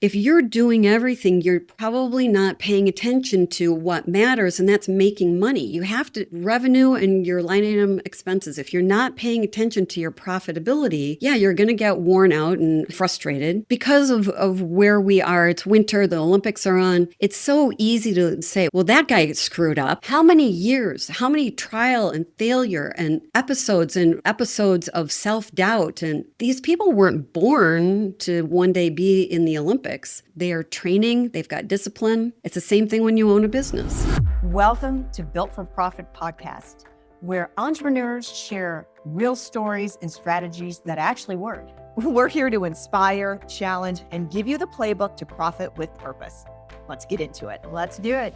If you're doing everything, you're probably not paying attention to what matters, and that's making money. You have to revenue and your line item expenses. If you're not paying attention to your profitability, you're going to get worn out and frustrated because of where we are. It's winter, the Olympics are on. It's so easy to say, well, that guy screwed up. How many years, how many trial and failure and episodes of self-doubt? And these people weren't born to one day be in the Olympics. They are training, they've got discipline. It's the same thing when you own a business. Welcome to Built4Profit Podcast, where entrepreneurs share real stories and strategies that actually work. We're here to inspire, challenge, and give you the playbook to profit with purpose. Let's get into it. Let's do it.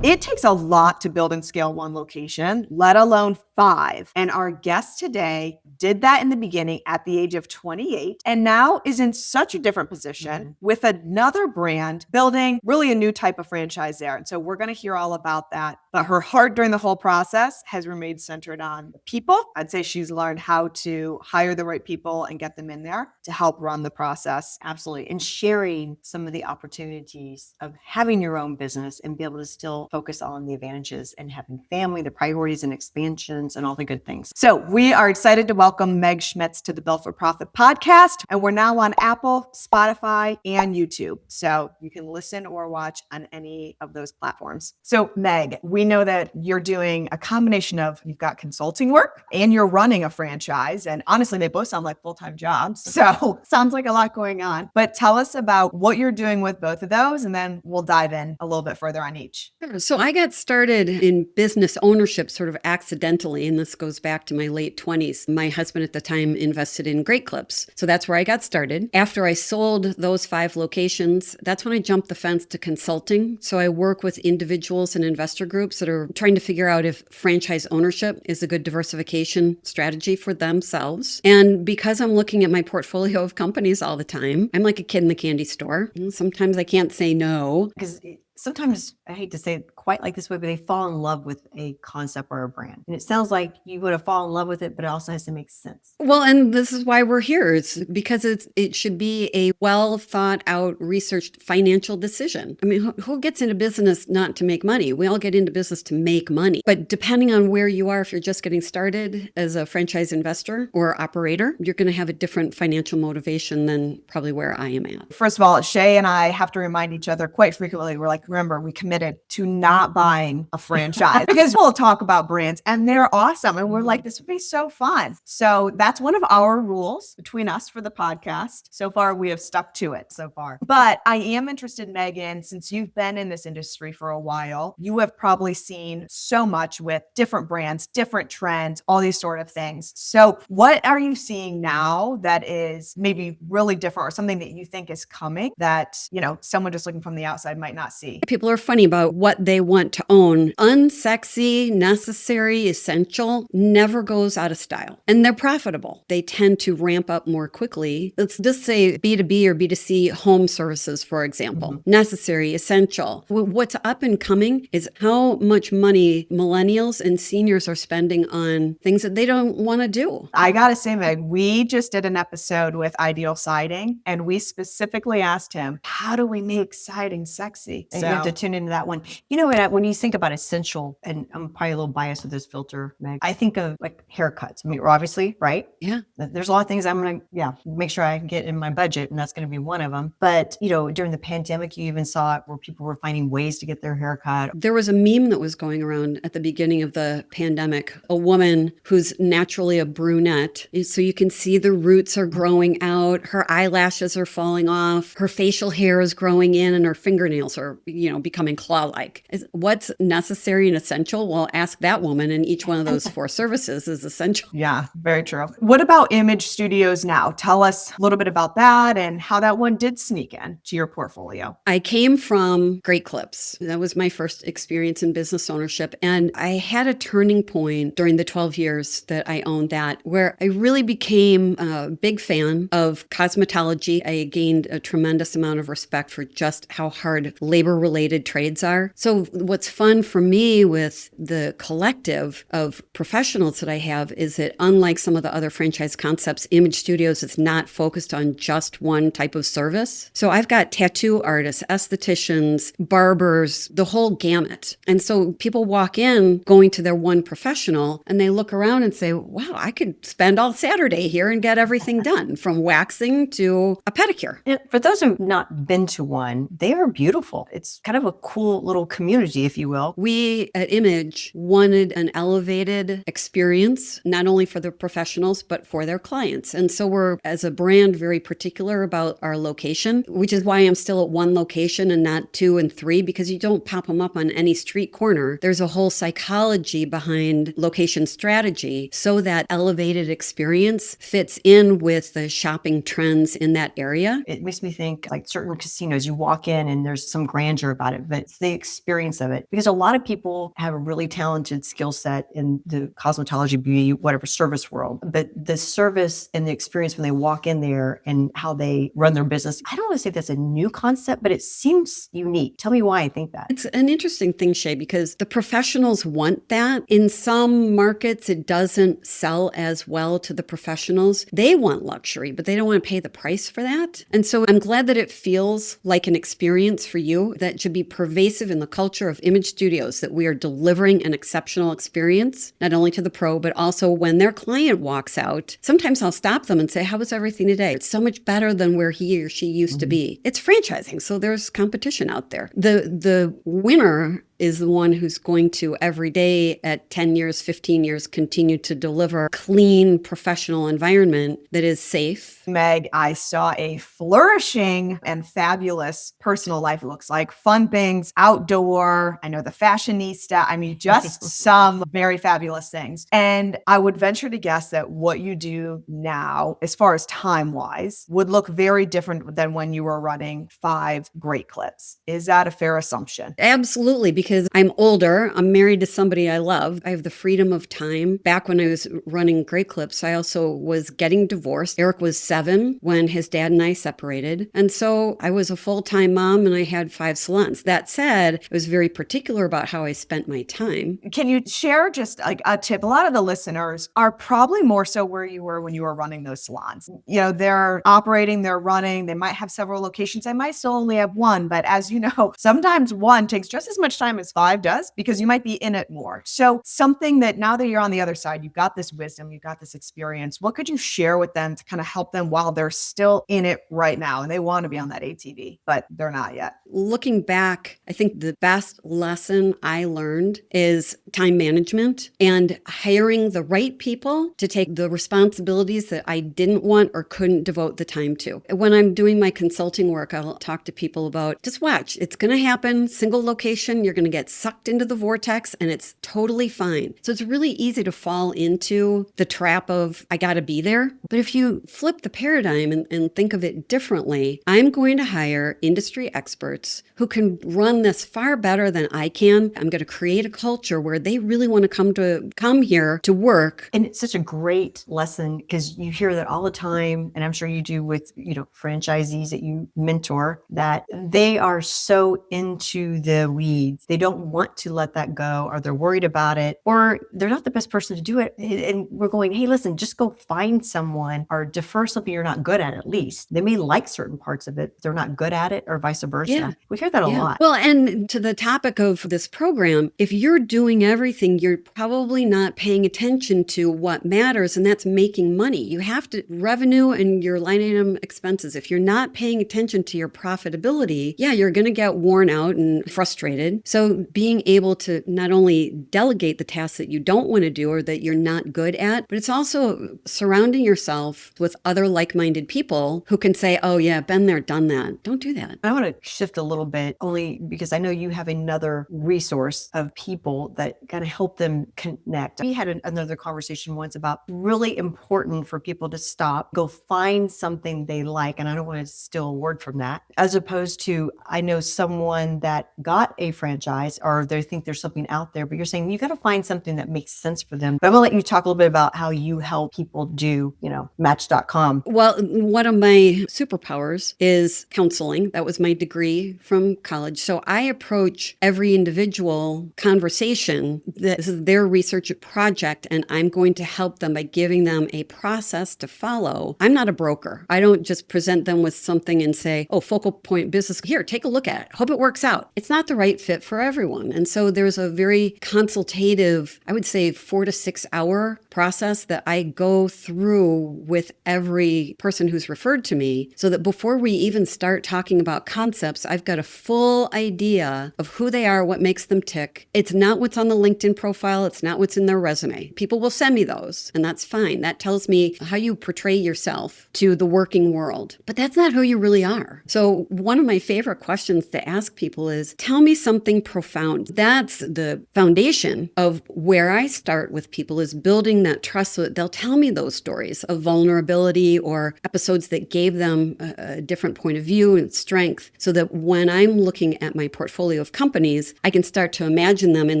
It takes a lot to build and scale one location, let alone 5. And our guest today did that in the beginning at the age of 28 and now is in such a different position with another brand building really a new type of franchise there. And so we're going to hear all about that. But her heart during the whole process has remained centered on the people. I'd say she's learned how to hire the right people and get them in there to help run the process. Absolutely. And sharing some of the opportunities of having your own business and be able to still focus on the advantages and having family, the priorities and expansions and all the good things. So we are excited to welcome Meg Schmitz to the Built4Profit Podcast. And we're now on Apple, Spotify, and YouTube. So you can listen or watch on any of those platforms. So Meg, we know that you're doing a combination of, you've got consulting work and you're running a franchise. And honestly, they both sound like full-time jobs. So sounds like a lot going on. But tell us about what you're doing with both of those, and then we'll dive in a little bit further on each. So I got started in business ownership sort of accidentally, and this goes back to my late 20s. My husband at the time invested in Great Clips. So that's where I got started. After I sold those 5 locations, that's when I jumped the fence to consulting. So I work with individuals and investor groups that are trying to figure out if franchise ownership is a good diversification strategy for themselves. And because I'm looking at my portfolio of companies all the time, I'm like a kid in the candy store. Sometimes I can't say no. Because sometimes, I hate to say it quite like this way, but they fall in love with a concept or a brand. And it sounds like you would have fallen in love with it, but it also has to make sense. Well, and this is why we're here. It's because it should be a well thought out, researched financial decision. I mean, who gets into business not to make money? We all get into business to make money. But depending on where you are, if you're just getting started as a franchise investor or operator, you're going to have a different financial motivation than probably where I am at. First of all, Shay and I have to remind each other quite frequently. We're like, remember, we committed to not buying a franchise because we'll talk about brands and they're awesome. And we're like, this would be so fun. So that's one of our rules between us for the podcast. So far, we have stuck to it so far. But I am interested, Megan, since you've been in this industry for a while, you have probably seen so much with different brands, different trends, all these sort of things. So what are you seeing now that is maybe really different or something that you think is coming that, someone just looking from the outside might not see? People are funny about what they want to own. Unsexy, necessary, essential never goes out of style. And they're profitable. They tend to ramp up more quickly. Let's just say B2B or B2C home services, for example. Necessary, essential. What's up and coming is how much money millennials and seniors are spending on things that they don't want to do. I got to say, Meg, we just did an episode with Ideal Siding, and we specifically asked him, how do we make siding sexy? And you have to tune into that one. You know what? When you think about essential, and I'm probably a little biased with this filter, Meg, I think of like haircuts. I mean, obviously, right? Yeah. There's a lot of things I'm going to, make sure I can get in my budget, and that's going to be one of them. But, during the pandemic, you even saw it where people were finding ways to get their hair cut. There was a meme that was going around at the beginning of the pandemic, a woman who's naturally a brunette. So you can see the roots are growing out, her eyelashes are falling off, her facial hair is growing in, and her fingernails are, becoming claw-like. What's necessary and essential? Well, ask that woman, and each one of those 4 services is essential. Yeah, very true. What about Image Studios now? Tell us a little bit about that and how that one did sneak in to your portfolio. I came from Great Clips. That was my first experience in business ownership. And I had a turning point during the 12 years that I owned that, where I really became a big fan of cosmetology. I gained a tremendous amount of respect for just how hard labor related trades are. So what's fun for me with the collective of professionals that I have is that unlike some of the other franchise concepts, Image Studios is not focused on just one type of service. So I've got tattoo artists, estheticians, barbers, the whole gamut. And so people walk in going to their one professional and they look around and say, wow, I could spend all Saturday here and get everything done from waxing to a pedicure. And for those who've not been to one, they are beautiful. It's kind of a cool little community, if you will. We at Image wanted an elevated experience, not only for the professionals, but for their clients. And so we're, as a brand, very particular about our location, which is why I'm still at one location and not 2 and 3, because you don't pop them up on any street corner. There's a whole psychology behind location strategy so that elevated experience fits in with the shopping trends in that area. It makes me think like certain casinos, you walk in and there's some grandeur about it, but it's the experience of it. Because a lot of people have a really talented skill set in the cosmetology, beauty, whatever service world. But the service and the experience when they walk in there and how they run their business, I don't want to say that's a new concept, but it seems unique. Tell me why I think that. It's an interesting thing, Shay, because the professionals want that. In some markets, it doesn't sell as well to the professionals. They want luxury, but they don't want to pay the price for that. And so I'm glad that it feels like an experience for you that should be pervasive in the culture of Image Studios, that we are delivering an exceptional experience, not only to the pro, but also when their client walks out. Sometimes I'll stop them and say, how was everything today? It's so much better than where he or she used to be. It's franchising, so there's competition out there. The winner is the one who's going to every day at 10 years, 15 years, continue to deliver clean, professional environment that is safe. Meg, I saw a flourishing and fabulous personal life. It looks like fun things, outdoor. I know the fashionista. I mean, just some very fabulous things. And I would venture to guess that what you do now, as far as time-wise, would look very different than when you were running 5 great clips. Is that a fair assumption? Absolutely, because I'm older. I'm married to somebody I love. I have the freedom of time. Back when I was running Great Clips, I also was getting divorced. Eric was 7 when his dad and I separated. And so I was a full-time mom and I had 5 salons. That said, I was very particular about how I spent my time. Can you share just like a tip? A lot of the listeners are probably more so where you were when you were running those salons. You know, they're operating, they're running, they might have several locations. They might still only have one, but as you know, sometimes one takes just as much time as 5 does because you might be in it more. So something that now that you're on the other side, you've got this wisdom, you've got this experience, what could you share with them to kind of help them while they're still in it right now and they want to be on that ATV, but they're not yet? Looking back, I think the best lesson I learned is time management and hiring the right people to take the responsibilities that I didn't want or couldn't devote the time to. When I'm doing my consulting work, I'll talk to people about, just watch, it's going to happen, single location, you're going to get sucked into the vortex and it's totally fine. So it's really easy to fall into the trap of, I got to be there. But if you flip the paradigm and think of it differently, I'm going to hire industry experts who can run this far better than I can. I'm going to create a culture where they really want to come here to work. And it's such a great lesson because you hear that all the time, and I'm sure you do with, franchisees that you mentor, that they are so into the weeds. They don't want to let that go, or they're worried about it, or they're not the best person to do it. And we're going, hey, listen, just go find someone or defer something you're not good at least. They may like certain parts of it. They're not good at it, or vice versa. Yeah. We hear that a lot. Well, and to the topic of this program, if you're doing everything, you're probably not paying attention to what matters, and that's making money. You have to revenue and your line item expenses. If you're not paying attention to your profitability, you're going to get worn out and frustrated. So being able to not only delegate the tasks that you don't want to do or that you're not good at, but it's also surrounding yourself with other like-minded people who can say, oh yeah, been there, done that. Don't do that. I want to shift a little bit only because I know you have another resource of people that kind of help them connect. We had another conversation once about really important for people to stop, go find something they like. And I don't want to steal a word from that, as opposed to, I know someone that got a franchise franchise, or they think there's something out there, but you're saying you got to find something that makes sense for them. But I'm going to let you talk a little bit about how you help people do, Match.com. Well, one of my superpowers is counseling. That was my degree from college. So I approach every individual conversation. This is their research project, and I'm going to help them by giving them a process to follow. I'm not a broker. I don't just present them with something and say, oh, focal point business, here, take a look at it. Hope it works out. It's not the right fit for everyone. And so there's a very consultative, I would say 4 to 6 hour process that I go through with every person who's referred to me, so that before we even start talking about concepts, I've got a full idea of who they are, what makes them tick. It's not what's on the LinkedIn profile. It's not what's in their resume. People will send me those, and that's fine. That tells me how you portray yourself to the working world, but that's not who you really are. So one of my favorite questions to ask people is, tell me something profound. That's the foundation of where I start with people, is building that trust so that they'll tell me those stories of vulnerability or episodes that gave them a different point of view and strength, so that when I'm looking at my portfolio of companies, I can start to imagine them in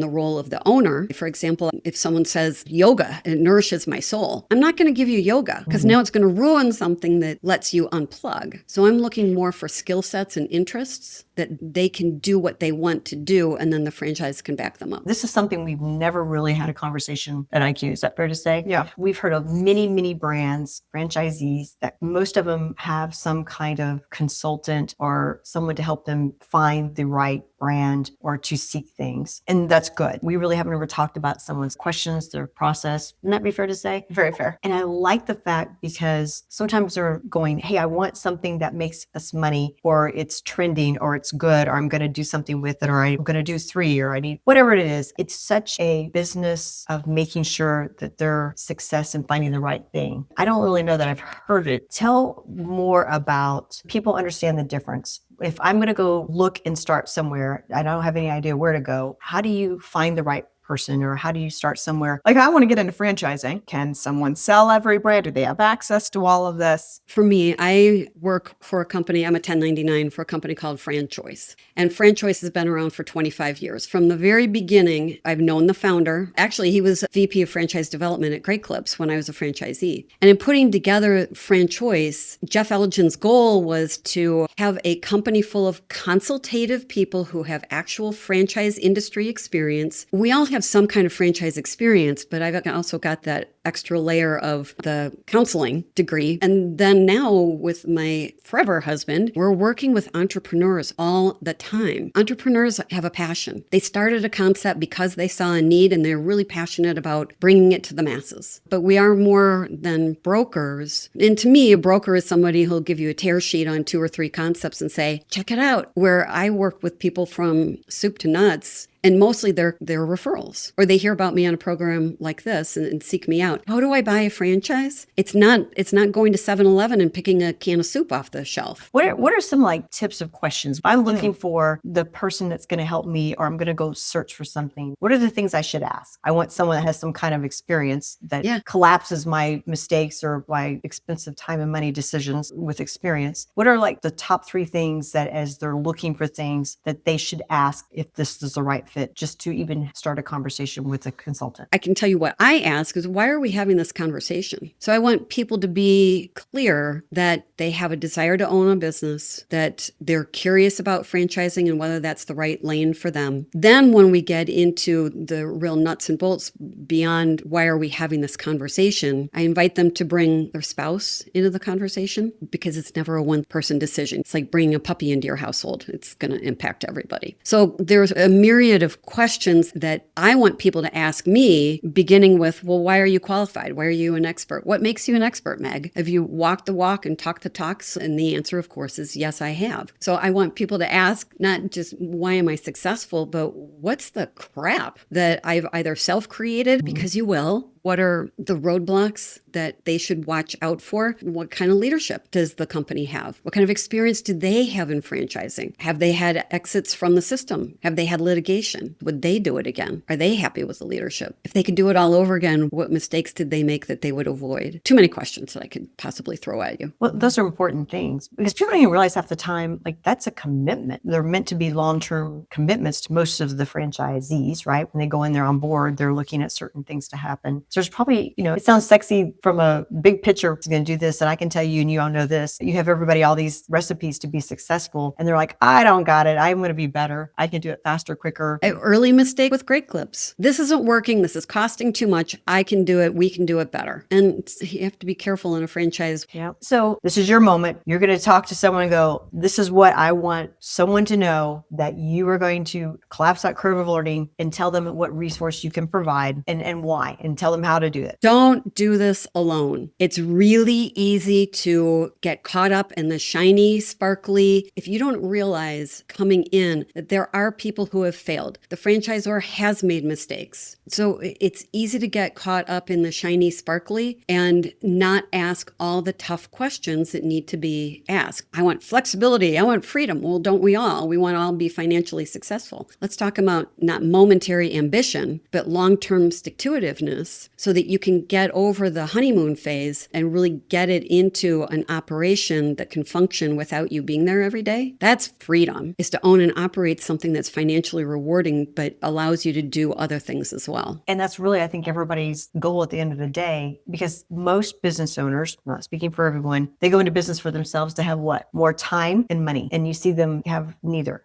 the role of the owner. For example, if someone says yoga, it nourishes my soul, I'm not going to give you yoga because now it's going to ruin something that lets you unplug. So I'm looking more for skill sets and interests that they can do what they want to do, and then the franchise can back them up. This is something we've never really had a conversation at IQ. Is that fair to say? Yeah. We've heard of many, many brands, franchisees, that most of them have some kind of consultant or someone to help them find the right brand or to seek things. And that's good. We really haven't ever talked about someone's questions, their process. Wouldn't that be fair to say? Very fair. And I like the fact, because sometimes they're going, hey, I want something that makes us money, or it's trending, or it's good, or I'm going to do something with it, or I'm going to do 3, or I need whatever it is. It's such a business of making sure that their success in finding the right thing. I don't really know that I've heard it. Tell more about, people understand the difference. If I'm going to go look and start somewhere, I don't have any idea where to go. How do you find the right person, or how do you start somewhere? Like, I want to get into franchising. Can someone sell every brand? Do they have access to all of this? For me, I work for a company, I'm a 1099 for a company called FranChoice. And FranChoice has been around for 25 years. From the very beginning, I've known the founder. Actually, he was VP of franchise development at Great Clips when I was a franchisee. And in putting together FranChoice, Jeff Elgin's goal was to have a company full of consultative people who have actual franchise industry experience. We all have some kind of franchise experience, but I've also got that extra layer of the counseling degree. And then now with my forever husband, we're working with entrepreneurs all the time. Entrepreneurs have a passion. They started a concept because they saw a need, and they're really passionate about bringing it to the masses. But we are more than brokers. And to me, a broker is somebody who'll give you a tear sheet on 2 or 3 concepts and say, check it out. Where I work with people from soup to nuts, and mostly they're referrals, or they hear about me on a program like this and seek me out. How do I buy a franchise? It's not going to 7-Eleven and picking a can of soup off the shelf. What are some like tips of questions? If I'm looking for the person that's going to help me, or I'm going to go search for something, what are the things I should ask? I want someone that has some kind of experience that collapses my mistakes or my expensive time and money decisions with experience. What are like the top 3 things that, as they're looking for things, that they should ask if this is the right fit, just to even start a conversation with a consultant? I can tell you what I ask is, why are we having this conversation? So I want people to be clear that they have a desire to own a business, that they're curious about franchising and whether that's the right lane for them. Then when we get into the real nuts and bolts beyond why are we having this conversation, I invite them to bring their spouse into the conversation, because it's never a one-person decision. It's like bringing a puppy into your household. It's going to impact everybody. So there's a myriad of questions that I want people to ask me, beginning with, well, why are you qualified? Why are you an expert? What makes you an expert, Meg? Have you walked the walk and talked the talks? And the answer, of course, is yes, I have. So I want people to ask not just why am I successful, but what's the crap that I've either self-created, because you will, What are the roadblocks that they should watch out for? What kind of leadership does the company have? What kind of experience do they have in franchising? Have they had exits from the system? Have they had litigation? Would they do it again? Are they happy with the leadership? If they could do it all over again, what mistakes did they make that they would avoid? Too many questions that I could possibly throw at you. Well, those are important things because people don't even realize half the time, like that's a commitment. They're meant to be long-term commitments to most of the franchisees, right? When they go in there on board, they're looking at certain things to happen. So there's probably, it sounds sexy from a big picture. It's going to do this and I can tell you and you all know this. You have everybody all these recipes to be successful and they're like, I don't got it. I'm going to be better. I can do it faster, quicker. An early mistake with great clips. This isn't working. This is costing too much. I can do it. We can do it better. And you have to be careful in a franchise. Yeah. So this is your moment. You're going to talk to someone and go, this is what I want someone to know, that you are going to collapse that curve of learning and tell them what resource you can provide and why, and tell them how to do it. Don't do this alone. It's really easy to get caught up in the shiny, sparkly. If you don't realize coming in that there are people who have failed, the franchisor has made mistakes. So it's easy to get caught up in the shiny, sparkly and not ask all the tough questions that need to be asked. I want flexibility. I want freedom. Well, don't we all? We want to all be financially successful. Let's talk about not momentary ambition, but long-term stick-to-itiveness so that you can get over the honeymoon phase and really get it into an operation that can function without you being there every day. That's freedom, is to own and operate something that's financially rewarding, but allows you to do other things as well. And that's really, I think, everybody's goal at the end of the day, because most business owners, not speaking for everyone, they go into business for themselves to have what? More time and money. And you see them have neither.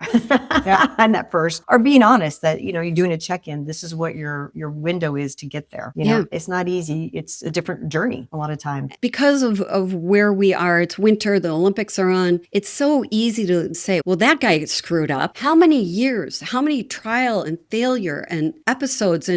Yeah. And that first, or being honest that, you're doing a check-in. This is what your window is to get there. It's not easy. It's a different journey a lot of times. Because of where we are, it's winter, the Olympics are on. It's so easy to say, well, that guy screwed up. How many years, how many trial and failure and episodes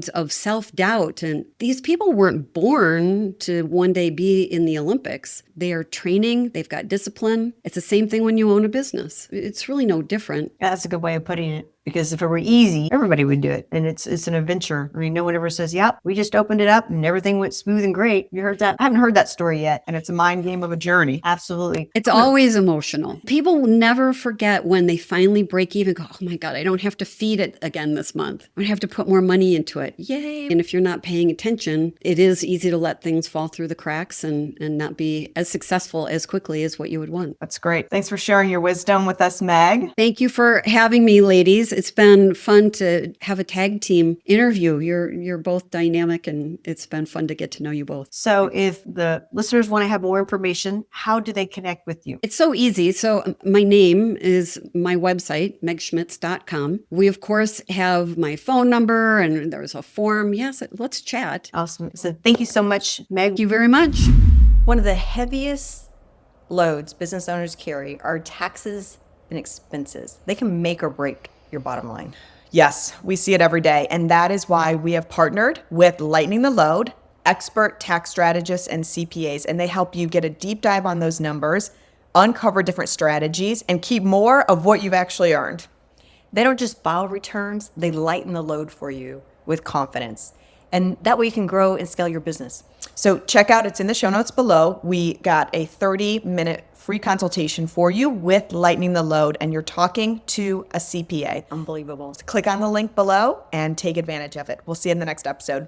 of self-doubt. And these people weren't born to one day be in the Olympics. They are training. They've got discipline. It's the same thing when you own a business. It's really no different. That's a good way of putting it. Because if it were easy, everybody would do it. And it's an adventure. I mean, no one ever says, yep, we just opened it up and everything went smooth and great. You heard that? I haven't heard that story yet. And it's a mind game of a journey. Absolutely. It's always emotional. People will never forget when they finally break even, go, oh my God, I don't have to feed it again this month. I don't have to put more money into it. Yay. And if you're not paying attention, it is easy to let things fall through the cracks and not be as successful as quickly as what you would want. That's great. Thanks for sharing your wisdom with us, Meg. Thank you for having me, ladies. It's been fun to have a tag team interview. You're both dynamic and it's been fun to get to know you both. So if the listeners want to have more information, how do they connect with you? It's so easy. So my name is my website, megschmitz.com. We, of course, have my phone number and there's a form. Yes, let's chat. Awesome. So thank you so much, Meg. Thank you very much. One of the heaviest loads business owners carry are taxes and expenses. They can make or break your bottom line. Yes, we see it every day. And that is why we have partnered with Lightening the Load, expert tax strategists and CPAs. And they help you get a deep dive on those numbers, uncover different strategies, and keep more of what you've actually earned. They don't just file returns, they lighten the load for you with confidence. And that way you can grow and scale your business. So check out, it's in the show notes below. We got a 30-minute free consultation for you with Lightening the Load, and you're talking to a CPA. Unbelievable. Click on the link below and take advantage of it. We'll see you in the next episode.